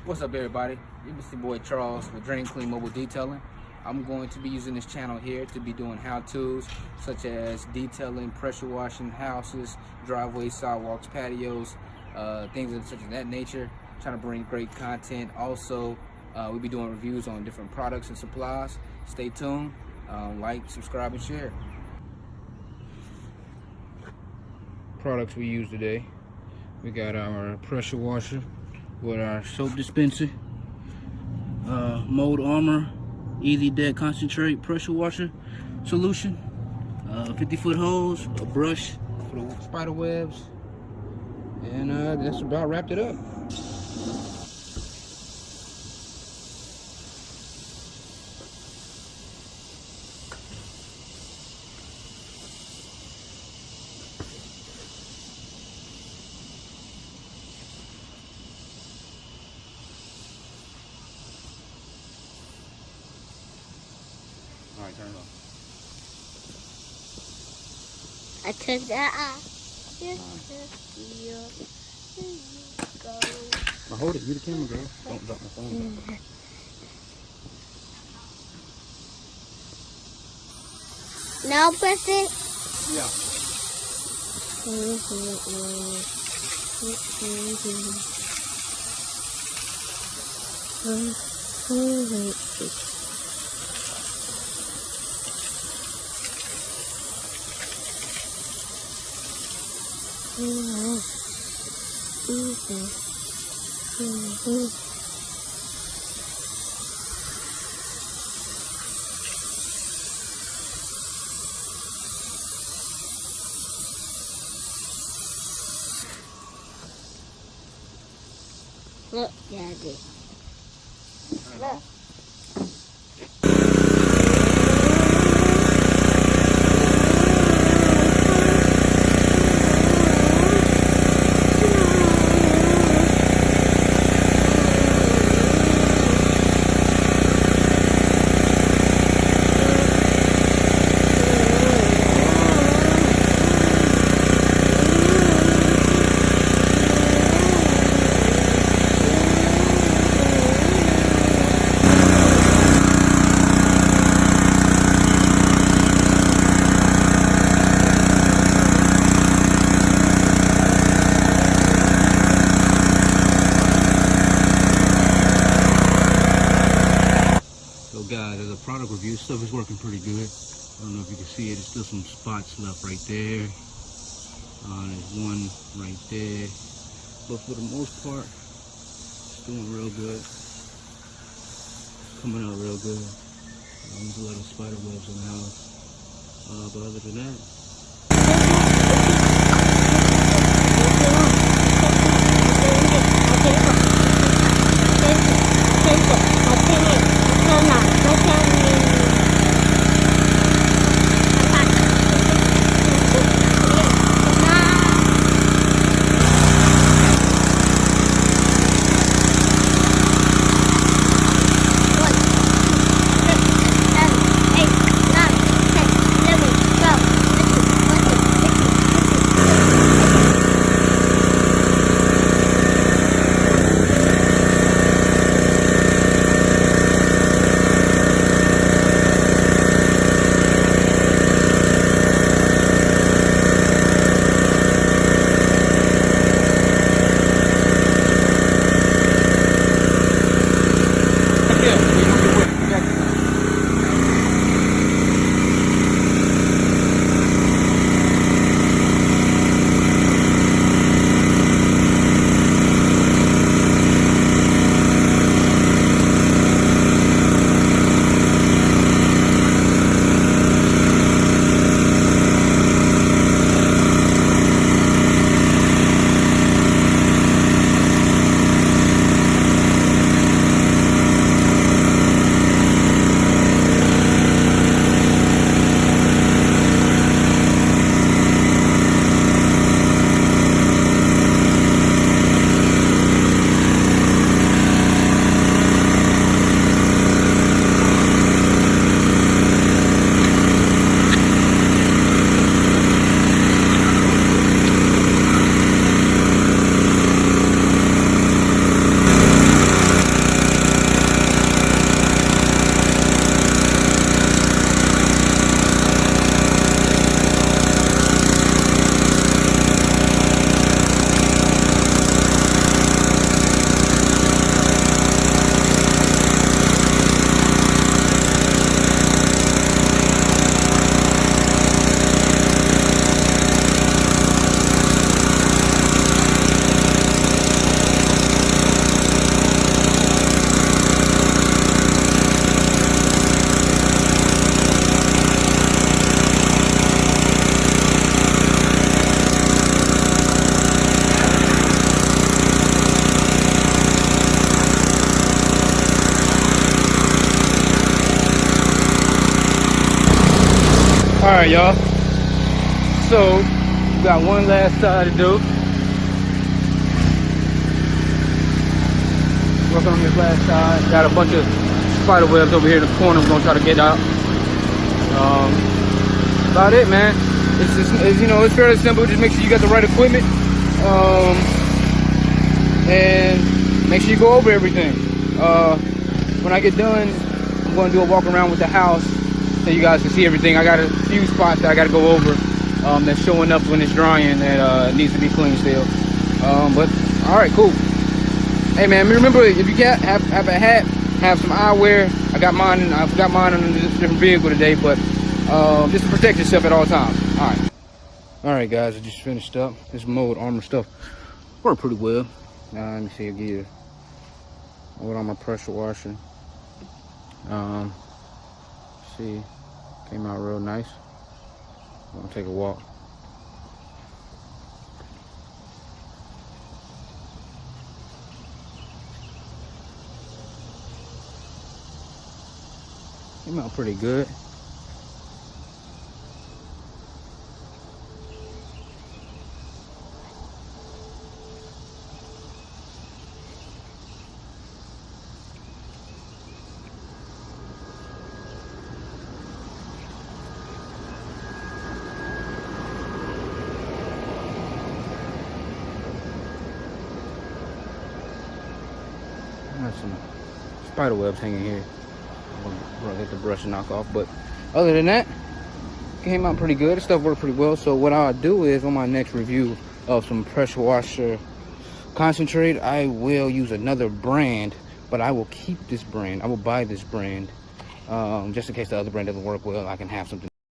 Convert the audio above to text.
What's up, everybody? It's your boy Charles with Drain Clean Mobile Detailing. I'm going to be using this channel here to be doing how-tos such as detailing, pressure washing houses, driveways, sidewalks, patios, things such as that nature. Trying to bring great content. Also, we'll be doing reviews on different products and supplies. Stay tuned. Like, subscribe, and share. Products we use today. We got our pressure washer with our soap dispenser, Mold Armour Easy Dead Concentrate pressure washer solution, 50-foot hose, a brush for the spider webs, and that's about wrapped it up. All right, turn it off. I turned that off. Here you go. Now hold it. You the camera girl. Don't drop my phone. Now press it. Yeah. Look, Daddy. Look. So guys, as a product review, stuff is working pretty good. I don't know if you can see it. There's still some spots left right there. There's one right there. But for the most part, it's doing real good. Coming out real good. There's a lot of spider webs in the house. But other than that, right, y'all. So, we got one last side to do. Working on this last side. Got a bunch of spider webs over here in the corner. We're gonna try to get out. About it, man. It's just, you know, it's fairly simple. Just make sure you got the right equipment. And make sure you go over everything. When I get done, I'm going to do a walk around with the house so you guys can see everything. I got a few spots that I got to go over that's showing up when it's drying that needs to be cleaned still. But all right, cool. Hey man, remember, if you got have a hat, have some eyewear. I got mine. I've got mine on a different vehicle today, but just to protect yourself at all times. All right, guys, I just finished up this Mold Armour stuff. Worked pretty well. Let me see, I'll give you what on my pressure washer. See, came out real nice. I'm gonna take a walk. Came out pretty good. Got some spider webs hanging here. I'm gonna get the brush and knock off, but other than that, came out pretty good. The stuff worked pretty well. So what I'll do is on my next review of some pressure washer concentrate, I will use another brand, but I will keep this brand. I will buy this brand just in case the other brand doesn't work well. I can have something